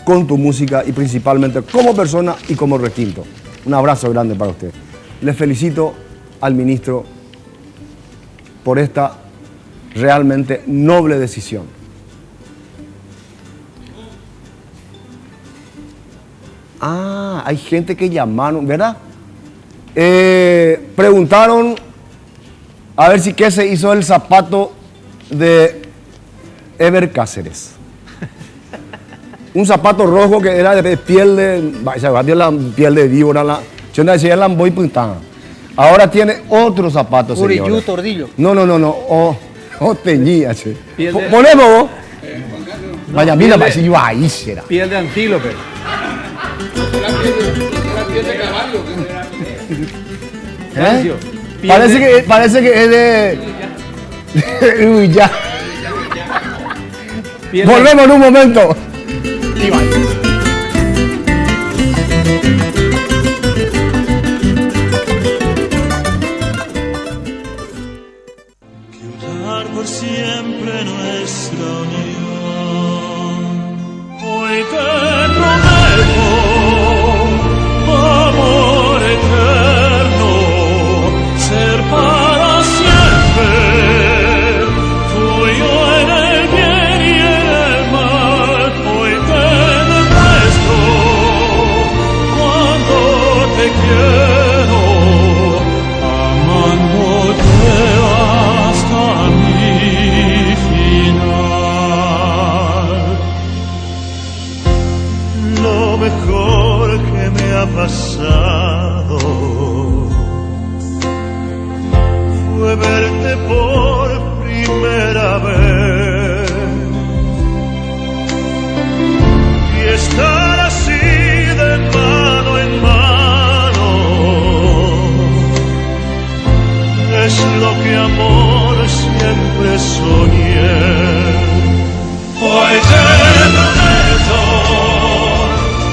Speaker 2: con tu música y principalmente como persona y como requinto. Un abrazo grande para usted. Les felicito al ministro por esta realmente noble decisión. Ah, hay gente que llamaron, ¿verdad? Preguntaron a ver si qué se hizo el zapato de Ever Cáceres. Un zapato rojo que era de piel de... la piel de víbora. Ahora tiene otro zapato, señor.
Speaker 3: Uriyú Tordillo.
Speaker 2: No. Teñía, che. Ponemos vos. Vaya, mira, va a decir yo ahí será.
Speaker 6: Piel de antílope.
Speaker 7: La piel de caballo.
Speaker 2: Parece que es de... Uy, ya. Volvemos en un momento.
Speaker 9: Quebrar por siempre nuestra unión. Hoy te prometo amor eterno, ser para siempre tuyo en el bien y en el mal. Hoy te demuestro cuánto te quiero, amándote hasta mi final. Lo mejor que me ha pasado fue verte por primera vez y estar así de mano en mano. Es lo que amor siempre soñé. Hoy te prometo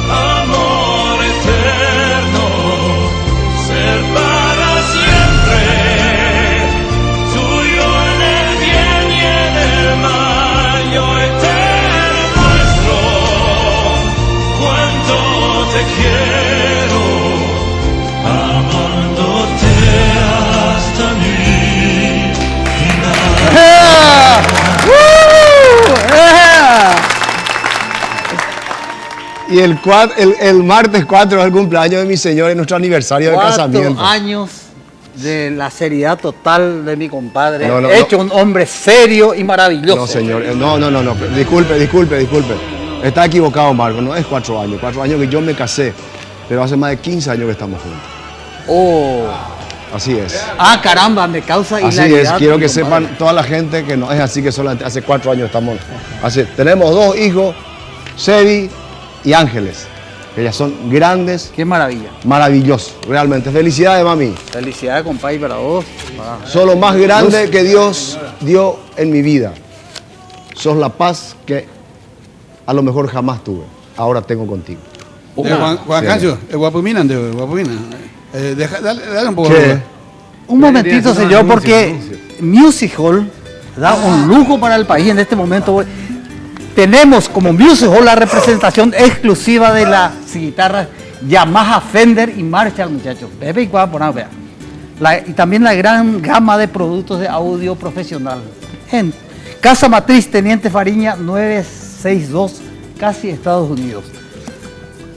Speaker 9: amor eterno, ser para siempre tuyo en el bien y en el mal. Y hoy te demuestro cuánto te quiero, amándote hasta mi final.
Speaker 2: Y el martes 4 es el cumpleaños de mi señora y nuestro aniversario de casamiento.
Speaker 3: 4 años de la seriedad total de mi compadre.
Speaker 2: No,
Speaker 3: hecho un hombre serio y maravilloso.
Speaker 2: No, señor. No. Disculpe. Está equivocado, Marco. No es 4 años. 4 años que yo me casé. Pero hace más de 15 años que estamos juntos.
Speaker 3: Oh.
Speaker 2: Así es.
Speaker 3: Ah, caramba, me causa
Speaker 2: Así
Speaker 3: hilaridad.
Speaker 2: es. Quiero que sepan toda la gente que no es así, que solamente hace 4 años estamos. Así. Tenemos 2 hijos, Sebi y Ángeles. Ellas son grandes.
Speaker 3: Qué maravilla.
Speaker 2: Maravilloso, realmente. Felicidades, mami.
Speaker 3: Felicidades, compadre, para vos.
Speaker 2: Sos lo más grande que Dios dio en mi vida. Sos la paz que a lo mejor jamás tuve. Ahora tengo contigo.
Speaker 4: Juan Cancio, Guapumina, dale un poco.
Speaker 2: ¿Qué?
Speaker 3: Un momentito, señor, porque Music Hall da un lujo para el país en este momento. Tenemos como Music Hall la representación exclusiva de las guitarras Yamaha, Fender y Marshall, muchachos. Y también la gran gama de productos de audio profesional. En Casa Matriz, Teniente Fariña, 962, casi Estados Unidos.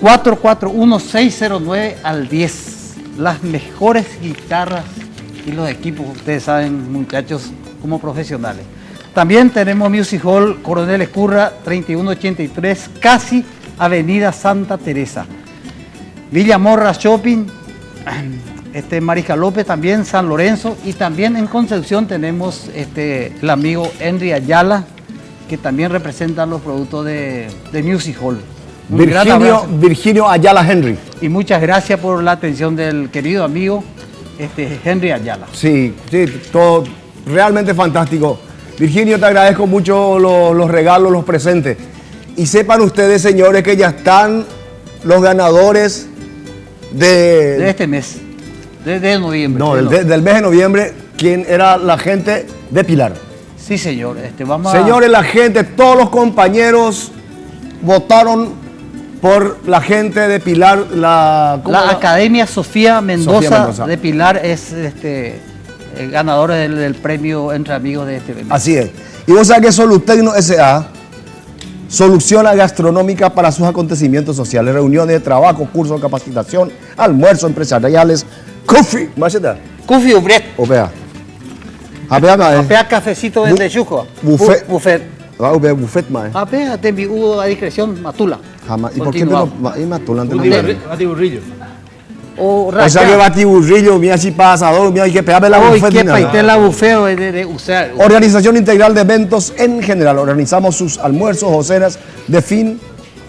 Speaker 3: 441-609 al 10. Las mejores guitarras y los equipos, ustedes saben, muchachos, como profesionales. También tenemos Music Hall Coronel Escurra, 3183, casi Avenida Santa Teresa. Villa Morra Shopping, Mariscal López también, San Lorenzo, y también en Concepción tenemos el amigo Henry Ayala, que también representan los productos de Music Hall.
Speaker 2: Virginio Ayala Henry.
Speaker 3: Y muchas gracias por la atención del querido amigo Henry Ayala.
Speaker 2: Sí, todo realmente fantástico. Virginio, te agradezco mucho los regalos, los presentes. Y sepan ustedes, señores, que ya están los ganadores
Speaker 3: de este mes, de noviembre.
Speaker 2: No, del mes de noviembre, quien era la gente de Pilar.
Speaker 3: Sí, señor.
Speaker 2: Señores, la gente, todos los compañeros votaron por la gente de Pilar. La
Speaker 3: Academia Sofía Mendoza de Pilar es ganadora del premio Entre Amigos de este mes.
Speaker 2: Así es. Y vos sabés que Solutecno S.A. soluciona gastronómica para sus acontecimientos sociales, reuniones de trabajo, cursos de capacitación, almuerzos empresariales, coffee, ¿macheta?
Speaker 3: Coffee ubret.
Speaker 2: Opea.
Speaker 3: Apea cafecito de yuco.
Speaker 2: Buffet.
Speaker 3: Buffet.
Speaker 2: Buffet, mae.
Speaker 3: Apea te envió a discreción matula.
Speaker 2: Jamás. ¿Y por qué no matula?
Speaker 6: Batiburrillo.
Speaker 3: O
Speaker 2: sea que batiburrillo, mira si pasador, mira hay que pegarme la buffet.
Speaker 3: Que paité la buffet de usar.
Speaker 2: Organización integral de eventos en general. Organizamos sus almuerzos o cenas de fin,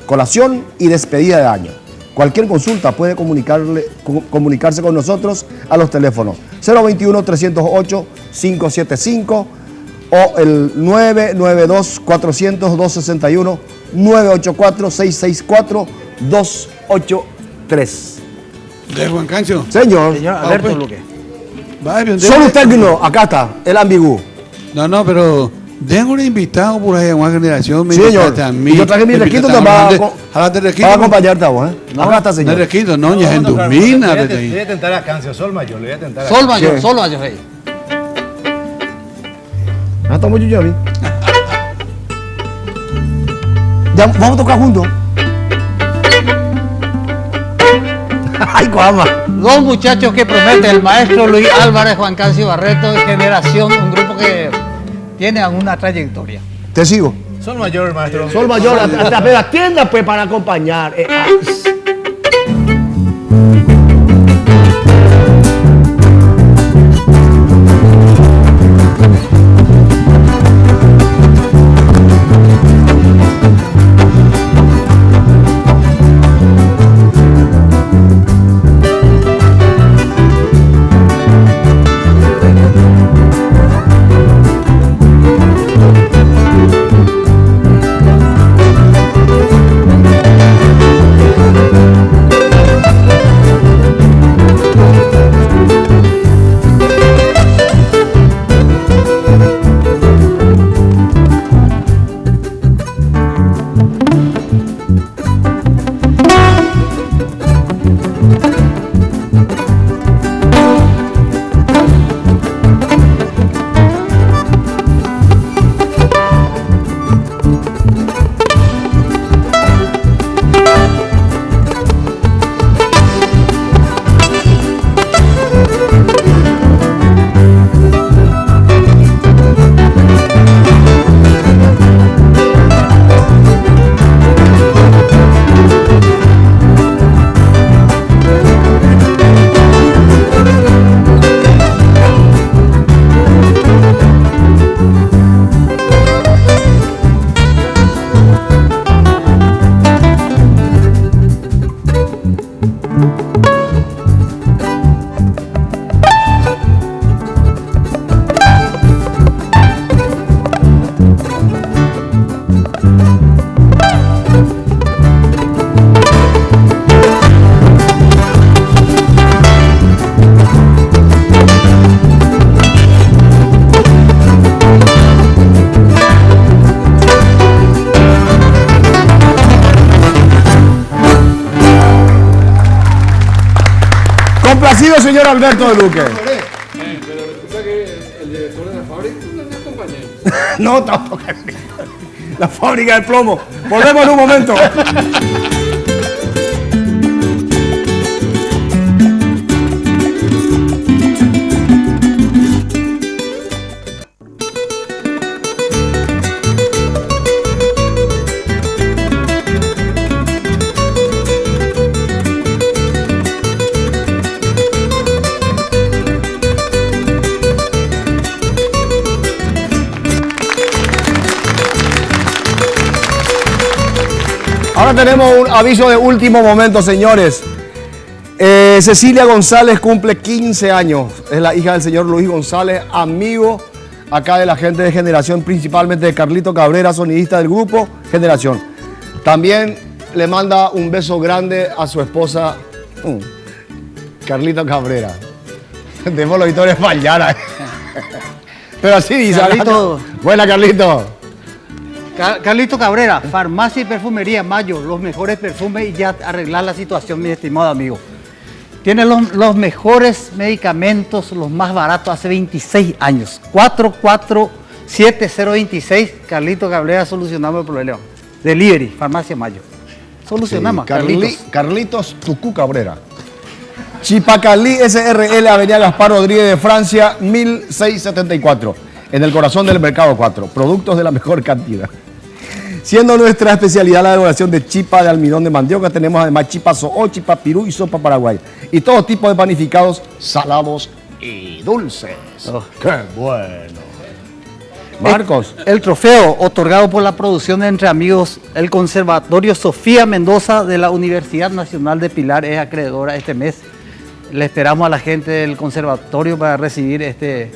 Speaker 2: colación y despedida de año. Cualquier consulta puede comunicarse con nosotros a los teléfonos 021-308-575 o el 992-400-261, 984-664-283.
Speaker 4: ¿De Juan Cancio?
Speaker 2: Señor.
Speaker 3: Señor Alberto Luque.
Speaker 2: Solutecno, acá está, el ambigú.
Speaker 4: No, pero tengo un invitado por ahí en una generación.
Speaker 2: Sí, señor. Yo traje mi requito para acompañarte a vos. Acá está, señor.
Speaker 4: No, requito, no, ya en 2000.
Speaker 6: Le voy a tentar a Cancio, Sol Mayor, le voy a tentar a
Speaker 3: Sol Mayor, rey.
Speaker 2: Ah, estamos yo a mí. Ya, vamos a tocar juntos. Ay, guama.
Speaker 3: Dos muchachos que prometen, el maestro Luis Álvarez, Juan Cancio Barreto, de Generación, un grupo que tiene una trayectoria.
Speaker 2: Te sigo.
Speaker 6: Sol Mayor, maestro.
Speaker 2: Sol Mayor, hasta la tienda pues para acompañar. Complacido, señor Alberto de Luque.
Speaker 4: Pero resulta que el director de la fábrica no me acompaña.
Speaker 2: No, tampoco. La fábrica del plomo. Volvemos en un momento. Ahora tenemos un aviso de último momento, señores. Cecilia González cumple 15 años. Es la hija del señor Luis González, amigo acá de la gente de Generación, principalmente de Carlito Cabrera, sonidista del grupo Generación. También le manda un beso grande a su esposa, Carlito Cabrera. Tenemos los victorias Vallara. Pero así dice.
Speaker 3: Carlito.
Speaker 2: Buena, Carlito.
Speaker 3: Carlito Cabrera, farmacia y perfumería Mayo, los mejores perfumes y ya arreglar la situación, mi estimado amigo. Tiene los mejores medicamentos, los más baratos, hace 26 años. 447-026, Carlito Cabrera, solucionamos el problema. Delivery, farmacia Mayo. Solucionamos,
Speaker 2: sí, Carlitos Tucú Cabrera. Chipacalí SRL, Avenida Gaspar Rodríguez de Francia, 1674. En el corazón del Mercado 4. Productos de la mejor cantidad. Siendo nuestra especialidad la elaboración de chipa de almidón de mandioca, tenemos además chipa soó, chipa pirú y sopa paraguay. Y todo tipo de panificados, salados y dulces. Oh. ¡Qué bueno! Marcos.
Speaker 3: El trofeo otorgado por la producción de Entre Amigos, el Conservatorio Sofía Mendoza de la Universidad Nacional de Pilar es acreedora este mes. Le esperamos a la gente del conservatorio para recibir este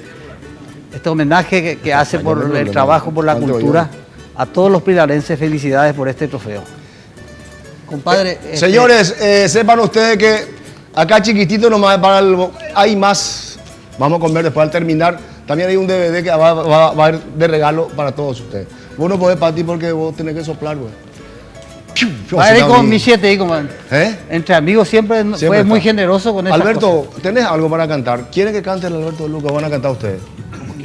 Speaker 3: homenaje que hace por el trabajo, por la cultura. A todos los pilarenses, felicidades por este trofeo. Compadre.
Speaker 2: Señores, sepan ustedes que acá chiquitito nomás hay más. Vamos a comer después al terminar. También hay un DVD que va a haber de regalo para todos ustedes. Vos no podés para ti porque vos tenés que soplar, güey.
Speaker 3: Va a ir con mi 7 ahí, compadre. Entre Amigos siempre fue muy generoso con eso.
Speaker 2: Alberto, ¿tenés algo para cantar? ¿Quieren que cante el Alberto de Lucas? ¿Van a cantar ustedes?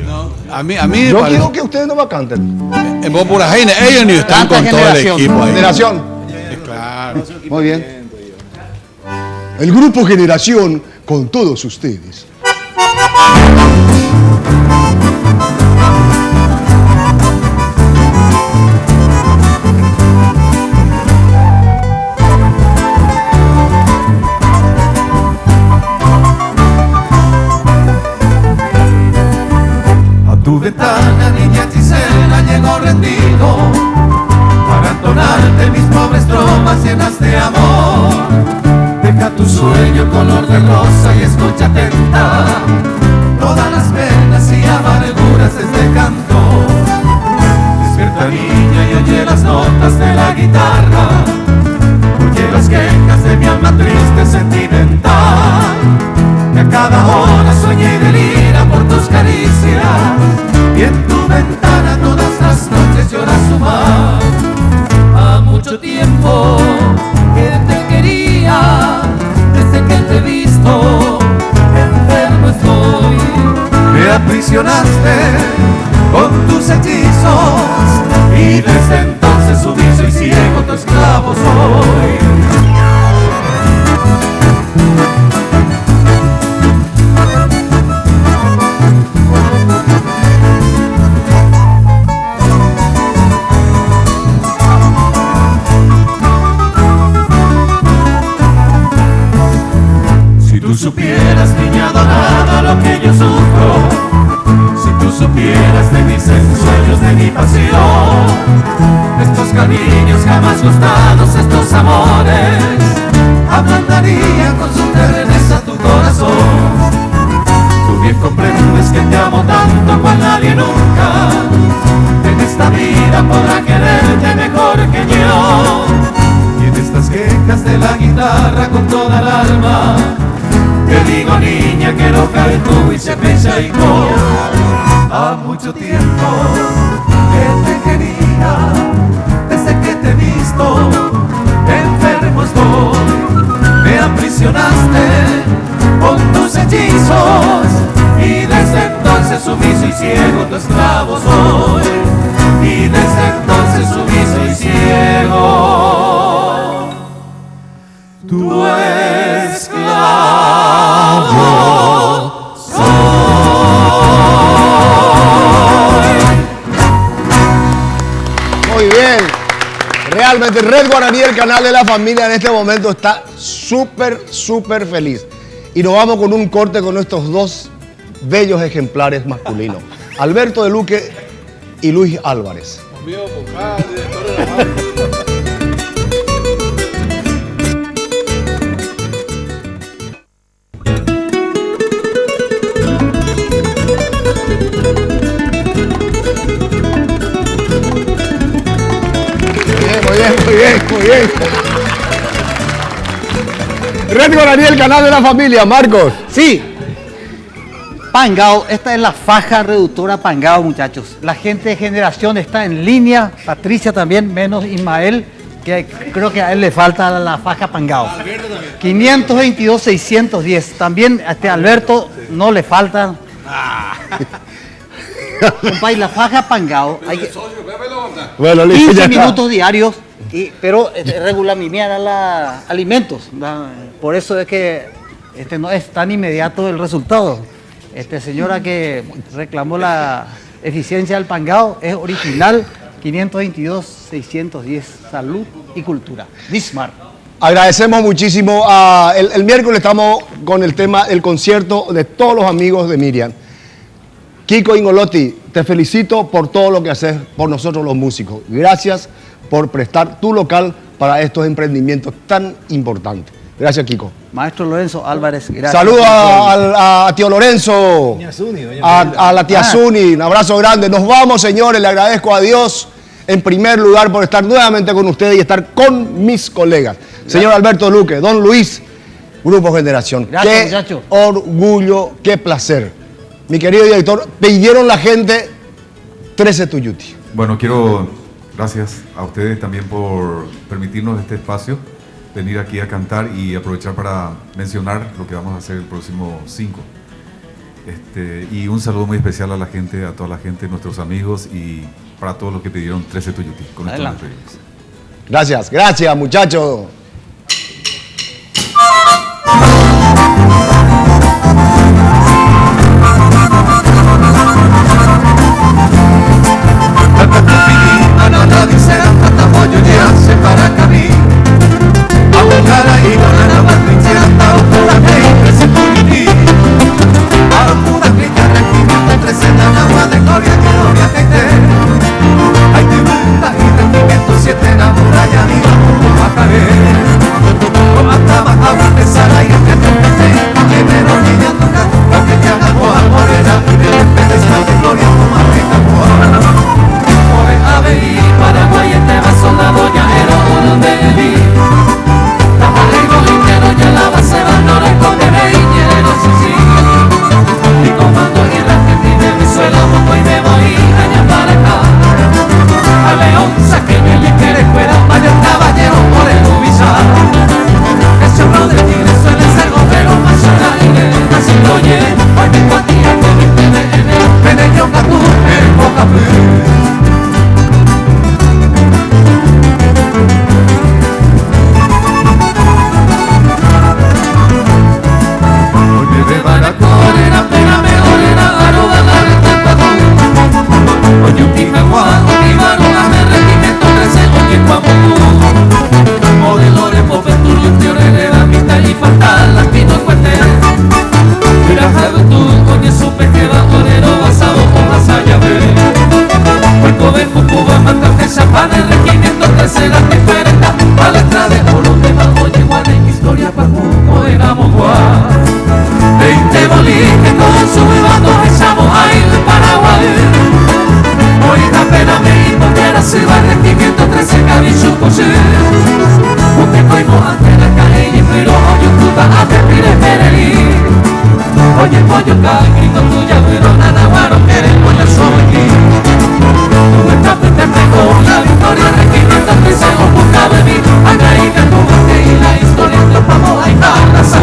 Speaker 4: No, a mí
Speaker 2: yo quiero que ustedes no me canten.
Speaker 4: En voz pura gente, ellos ni están con todo el equipo ahí.
Speaker 2: Generación.
Speaker 4: Claro.
Speaker 2: Muy bien. El grupo Generación con todos ustedes.
Speaker 5: Tu ventana, niña hechicera, llegó rendido para entonarte mis pobres tropas llenas de amor. Deja tu sueño color de rosa y escucha atenta todas las penas y amarguras de este canto. Despierta, niña, y oye las notas de la guitarra, oye las quejas de mi alma triste sentimental, que a cada hora sueña y delira por tus caricias, y en tu ventana todas las noches llora su mar.
Speaker 9: A mucho tiempo que te quería, desde que te he visto, enfermo estoy.
Speaker 5: Me aprisionaste con tus hechizos, y desde entonces sumiso y ciego tu esclavo soy. Si tú supieras, niña adorada, lo que yo sufro, si tú supieras de mis ensueños, de mi pasión, estos cariños jamás gustados, estos amores, ablandarían con su terneza tu corazón. Tú bien comprendes que te amo tanto cual nadie nunca en esta vida podrá quererte mejor que yo. Y en estas quejas de la guitarra con toda el alma, te digo, niña, que no cae tú y se pesa y no. Ha mucho tiempo que te quería, desde que te he visto, enfermo estoy. Me aprisionaste con tus hechizos, y desde entonces sumiso y ciego tu esclavo soy, y desde entonces sumiso y ciego tu esclavo soy.
Speaker 2: Muy bien. Realmente Red Guaraní, el canal de la familia, en este momento está súper feliz. Y nos vamos con un corte con estos dos bellos ejemplares masculinos. Alberto de Luque y Luis Álvarez. Muy bien. Red Guaraní, el canal de la familia, Marcos.
Speaker 3: Sí. Pangao, esta es la faja reductora Pangao, muchachos. La gente de generación está en línea, Patricia también, menos Ismael, que creo que a él le falta la faja Pangao. 522-610. También a Alberto no le falta. Compadre, la faja Pangao. Hay que...
Speaker 2: Bueno,
Speaker 3: 15 minutos diarios, pero regulaminar alimentos. Por eso es que no es tan inmediato el resultado. Señora que reclamó la eficiencia del Pangao es original. 522-610. Salud y cultura. Bismarck.
Speaker 2: Agradecemos muchísimo. El miércoles estamos con el tema, el concierto de todos los amigos de Miriam. Kiko Ingolotti, te felicito por todo lo que haces por nosotros los músicos. Gracias por prestar tu local para estos emprendimientos tan importantes. Gracias, Kiko.
Speaker 3: Maestro Lorenzo Álvarez, gracias.
Speaker 2: Saludos a tío Lorenzo, a la tía Zuni, un abrazo grande. Nos vamos, señores, le agradezco a Dios en primer lugar por estar nuevamente con ustedes y estar con mis colegas. Gracias. Señor Alberto Luque, don Luis, Grupo Generación.
Speaker 3: Gracias,
Speaker 2: qué
Speaker 3: muchacho.
Speaker 2: Orgullo, qué placer. Mi querido director, pidieron la gente 13 Tuyuti.
Speaker 10: Bueno, quiero, gracias a ustedes también por permitirnos este espacio, venir aquí a cantar y aprovechar para mencionar lo que vamos a hacer el próximo 5. Y un saludo muy especial a la gente, a toda la gente, nuestros amigos y para todos los que pidieron 13 Tuyuti. Con esto nos despedimos.
Speaker 2: Gracias, muchachos.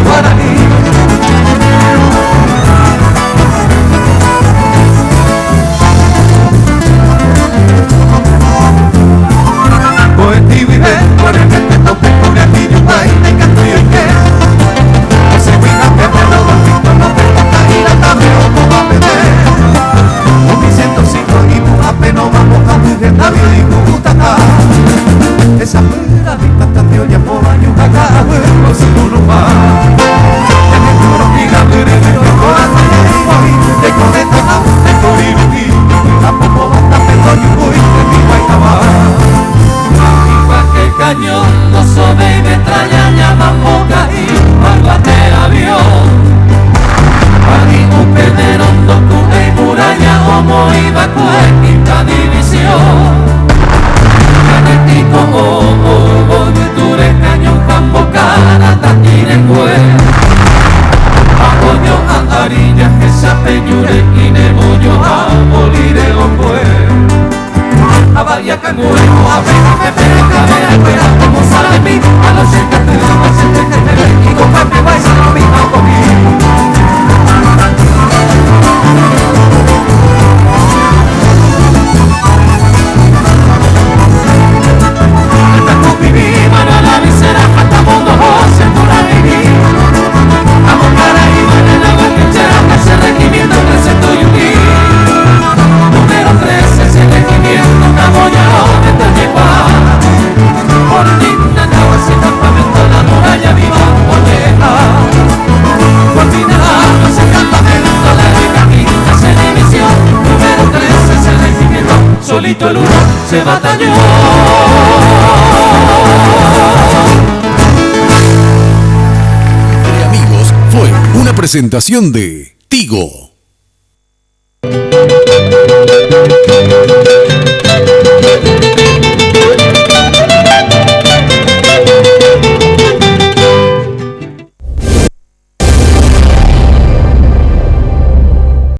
Speaker 5: Guaraní.
Speaker 9: solito el uno se batalló.
Speaker 1: Amigos, fue una presentación de Tigo.